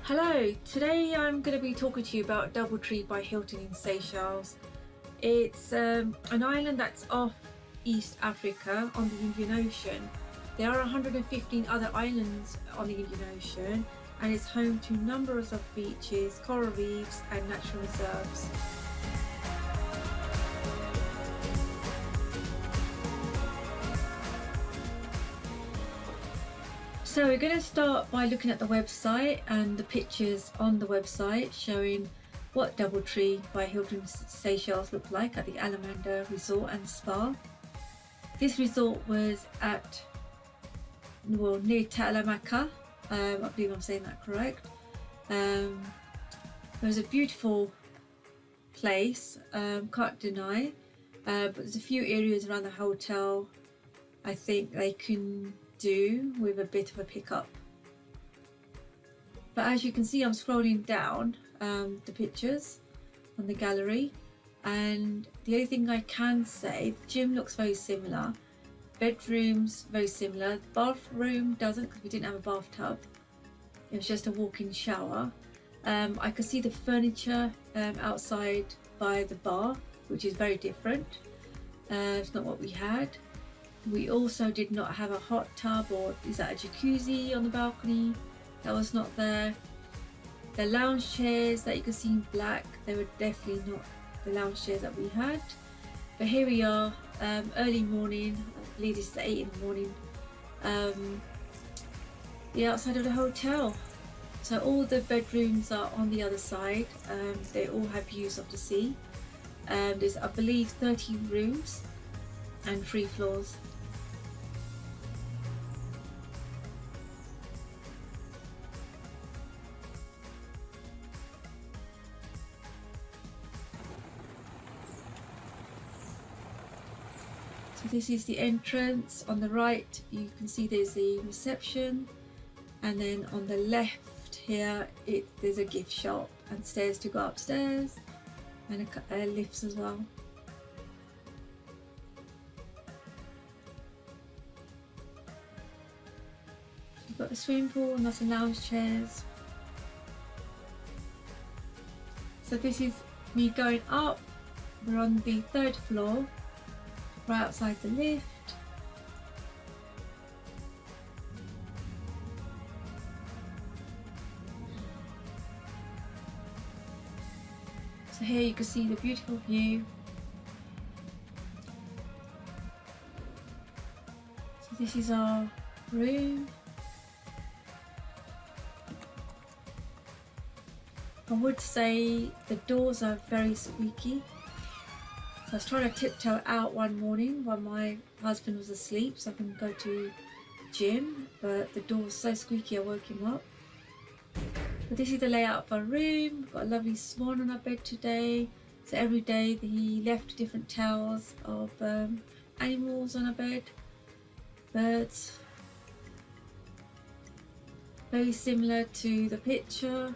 Hello, today I'm going to be talking to you about Doubletree by Hilton in Seychelles. It's an island that's off East Africa on the Indian Ocean. There are 115 other islands on the Indian Ocean, and it's home to numbers of beaches, coral reefs and natural reserves. So we're going to start by looking at the website and the pictures on the website showing what Doubletree by Hilton Seychelles looked like at the Allamanda Resort and Spa. This resort was at, near Allamanda. I believe I'm saying that correct. It was a beautiful place, can't deny, but there's a few areas around the hotel I think they can do with a bit of a pickup. But as you can see, I'm scrolling down the pictures on the gallery, and the only thing I can say, the gym looks very similar, bedrooms very similar, the bathroom doesn't because we didn't have a bathtub, it was just a walk-in shower. I could see the furniture outside by the bar, which is very different. It's not what we had. We also did not have a hot tub, or is that a jacuzzi on the balcony? That was not there. The lounge chairs that you can see in black, they were definitely not the lounge chairs that we had. But here we are, early morning, I believe this is 8 in the morning, the outside of the hotel. So all the bedrooms are on the other side, they all have views of the sea. There's, I believe, 30 rooms and 3 floors. So this is the entrance. On the right you can see there's the reception, and then on the left here there's a gift shop and stairs to go upstairs, and lifts as well. You've got a swimming pool and lots of lounge chairs. So this is me going up. We're on the 3rd floor, right outside the lift. So here you can see the beautiful view. So this is our room. I would say the doors are very squeaky. So I was trying to tiptoe out one morning while my husband was asleep so I can go to gym, but the door was so squeaky I woke him up. But this is the layout of our room. We've got a lovely swan on our bed today. So every day he left different towels of animals on our bed. Birds. Very similar to the picture.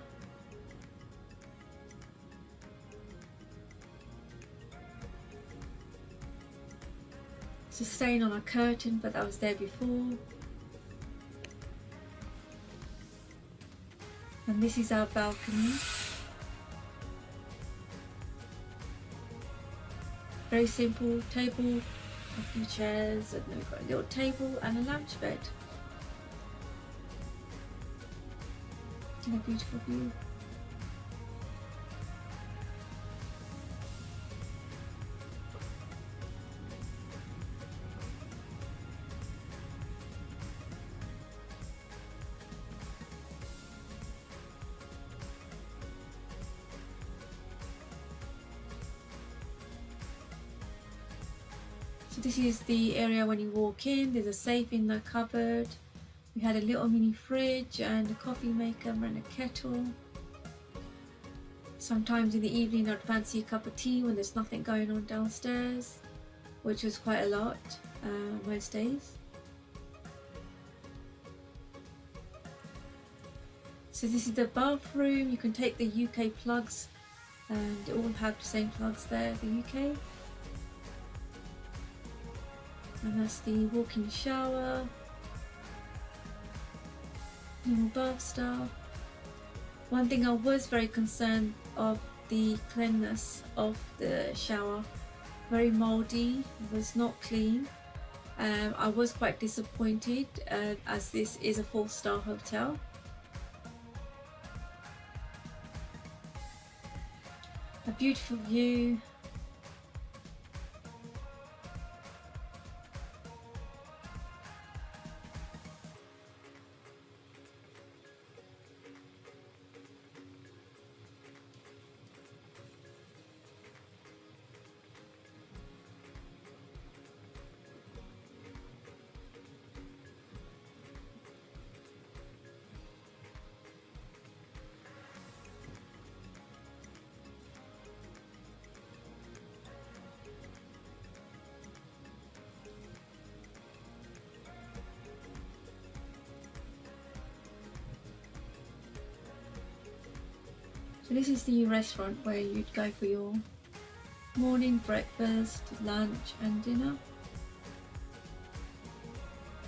It's a stain on a curtain, but that was there before. And this is our balcony. Very simple table, a few chairs, and then we've got a little table and a lounge bed. And a beautiful view. So this is the area when you walk in. There's a safe in the cupboard. We had a little mini fridge and a coffee maker and a kettle. Sometimes in the evening I'd fancy a cup of tea when there's nothing going on downstairs, which was quite a lot most days. So this is the bathroom. You can take the UK plugs, and they all have the same plugs there, the UK. And that's the walk-in shower, normal bath style. One thing I was very concerned of the cleanliness of the shower. Very mouldy, was not clean. I was quite disappointed as this is a 4-star hotel. A beautiful view. So this is the restaurant where you'd go for your morning breakfast, lunch and dinner.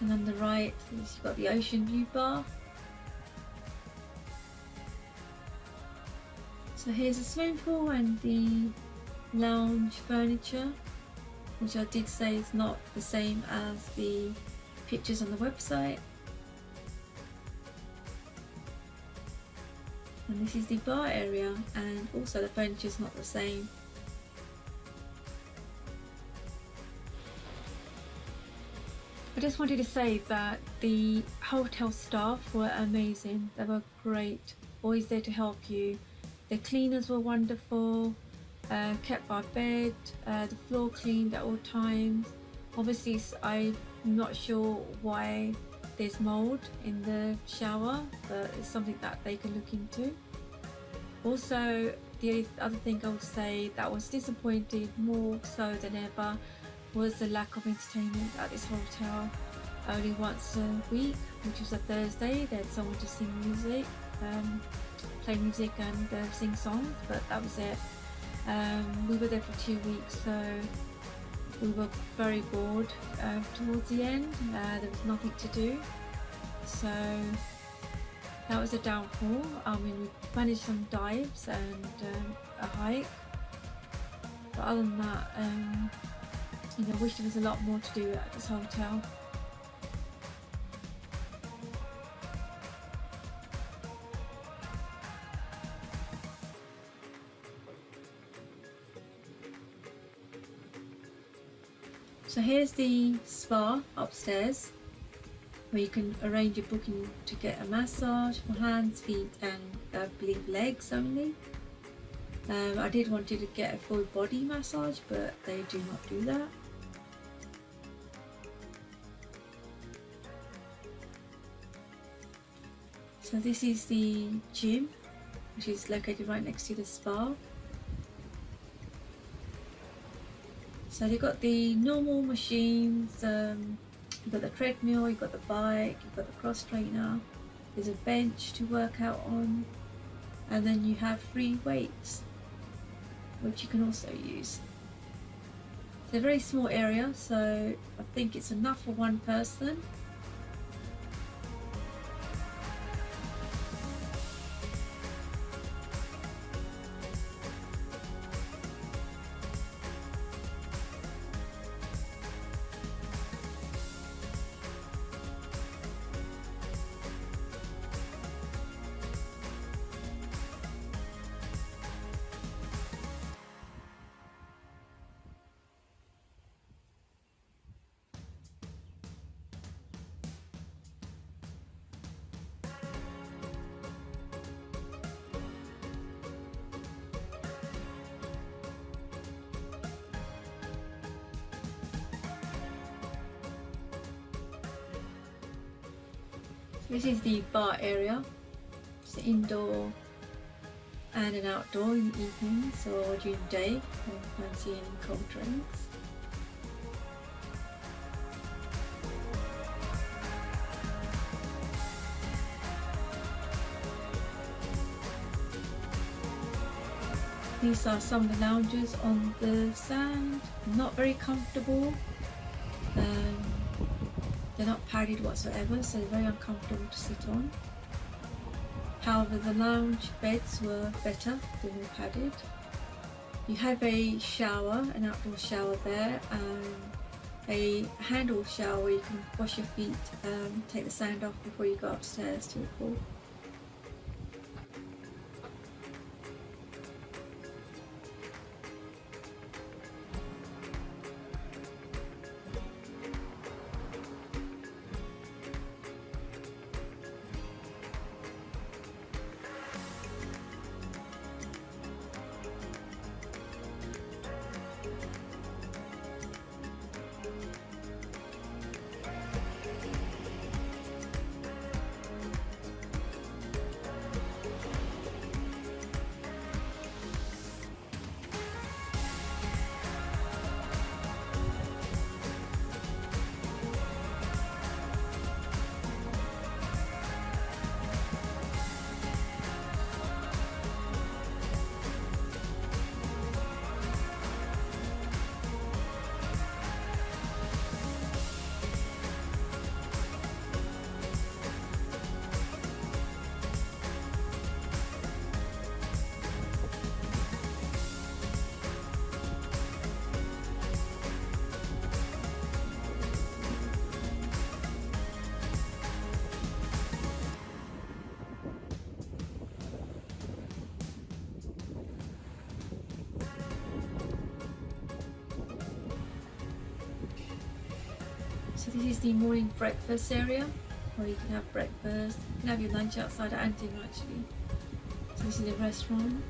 And on the right you've got the ocean view bar. So here's the swimming pool and the lounge furniture, which I did say is not the same as the pictures on the website. And this is the bar area, and also the furniture is not the same. I just wanted to say that the hotel staff were amazing. They were great, always there to help you. The cleaners were wonderful, kept our bed, the floor cleaned at all times. Obviously I'm not sure why there's mold in the shower, but it's something that they can look into. Also, the other thing I would say that was disappointed more so than ever was the lack of entertainment at this hotel. Only once a week, which was a Thursday, they had someone to sing music, play music and sing songs, but that was it. We were there for 2 weeks, so we were very bored towards the end. There was nothing to do, so that was a downfall. I mean, we managed some dives and a hike, but other than that, I wish there was a lot more to do at this hotel. So here's the spa upstairs, where you can arrange your booking to get a massage for hands, feet and I believe legs only. I did want you to get a full body massage, but they do not do that. So this is the gym, which is located right next to the spa. So they've got the normal machines, you've got the treadmill, you've got the bike, you've got the cross trainer, there's a bench to work out on, and then you have free weights, which you can also use. It's a very small area, so I think it's enough for one person. This is the bar area. It's an indoor and an outdoor in the evenings or during the day if you fancy any cold drinks. These are some of the lounges on the sand. Not very comfortable. They're not padded whatsoever, so they're very uncomfortable to sit on. However, the lounge beds were better, they were padded. You have a shower, an outdoor shower there, and a handle shower where you can wash your feet, take the sand off before you go upstairs to the pool. So this is the morning breakfast area where you can have breakfast. You can have your lunch outside and dinner actually. So this is the restaurant.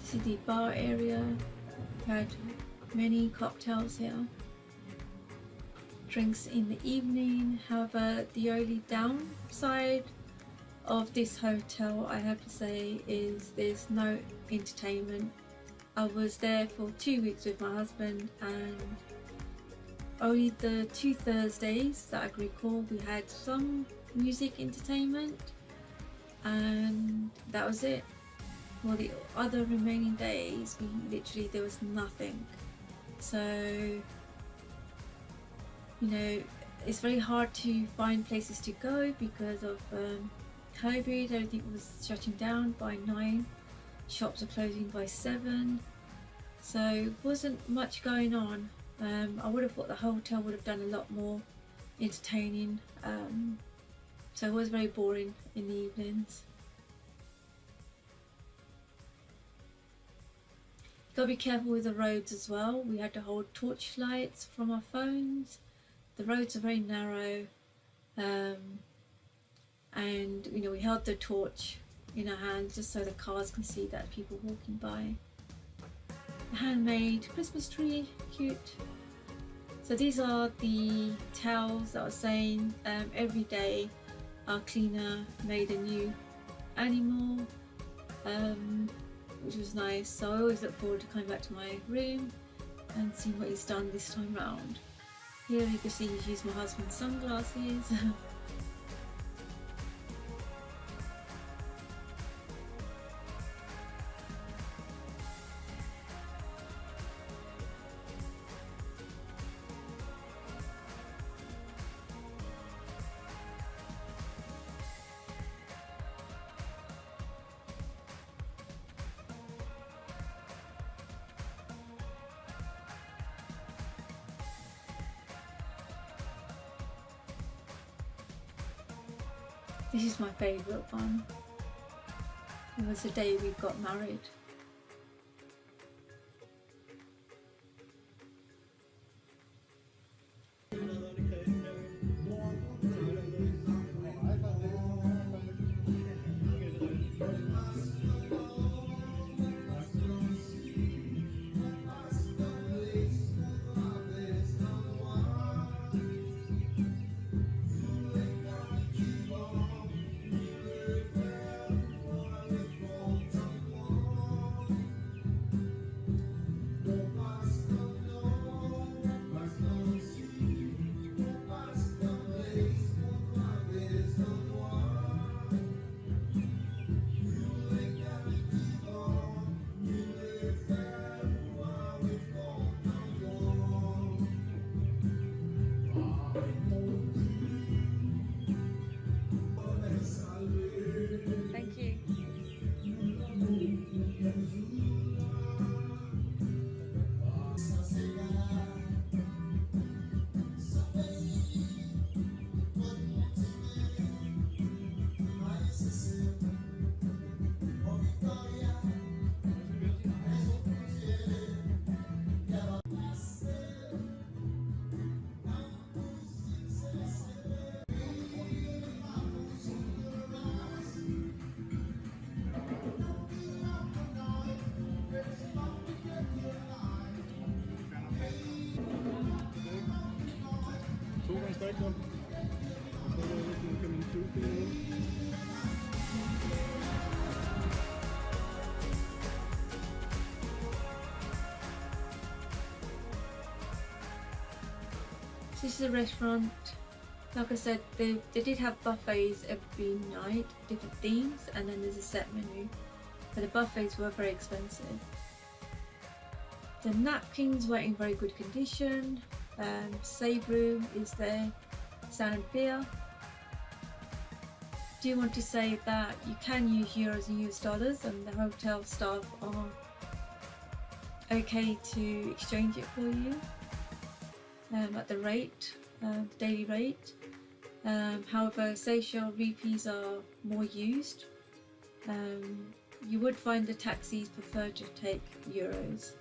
This is the bar area. We had many cocktails here. Drinks in the evening. However, the only downside of this hotel, I have to say, is there's no entertainment. I was there for 2 weeks with my husband, and only the 2 Thursdays that I can recall we had some music entertainment, and that was it. Well, the other remaining days, there was nothing. So, you know, it's very hard to find places to go because of COVID. Everything was shutting down by 9. Shops are closing by 7. So wasn't much going on. I would have thought the hotel would have done a lot more entertaining. So it was very boring in the evenings. Gotta be careful with the roads as well. We had to hold torch lights from our phones. The roads are very narrow, and you know, we held the torch in our hands just so the cars can see that people walking by. A handmade Christmas tree, cute. So these are the towels that I was saying. Every day our cleaner made a new animal, which was nice. So I always look forward to coming back to my room and seeing what he's done this time round. Here you can see he's used my husband's sunglasses. This is my favourite one. It was the day we got married. back up. Everything coming through here. This is a restaurant. Like I said, they did have buffets every night, different themes, and then there's a set menu. But the buffets were very expensive. The napkins were in very good condition. Save room is there, sound and beer. Do want to say that you can use euros and US dollars, and the hotel staff are okay to exchange it for you at the rate, the daily rate. However, Seychelles rupees are more used. You would find the taxis prefer to take euros.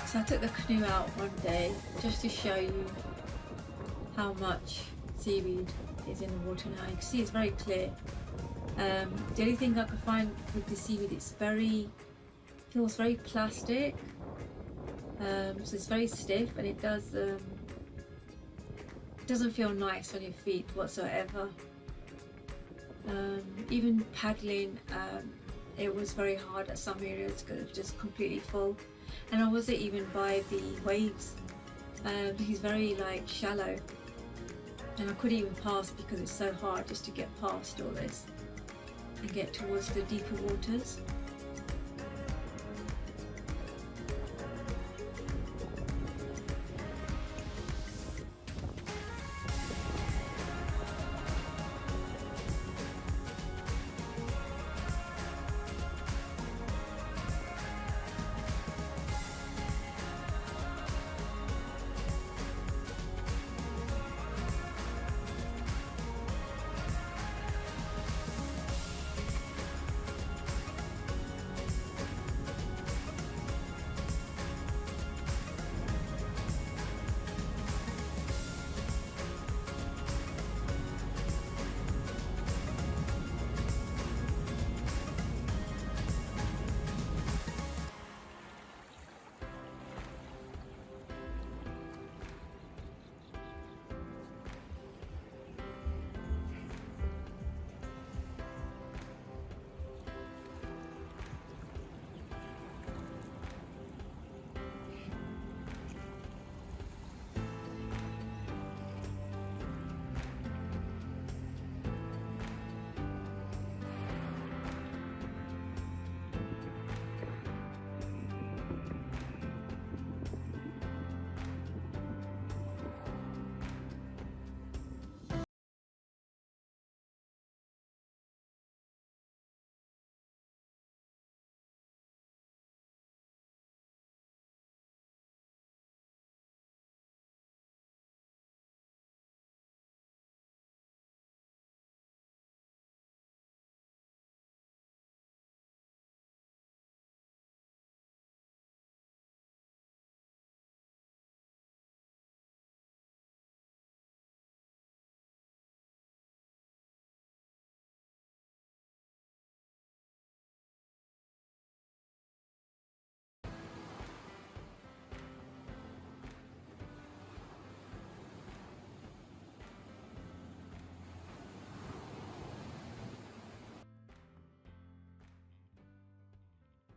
So I took the canoe out one day just to show you how much seaweed is in the water now. You can see it's very clear. The only thing I could find with the seaweed, feels very plastic. So it's very stiff, and it doesn't feel nice on your feet whatsoever. Even paddling, it was very hard at some areas because it was just completely full, and I wasn't even by the waves. He's very like shallow, and I couldn't even pass because it's so hard just to get past all this and get towards the deeper waters.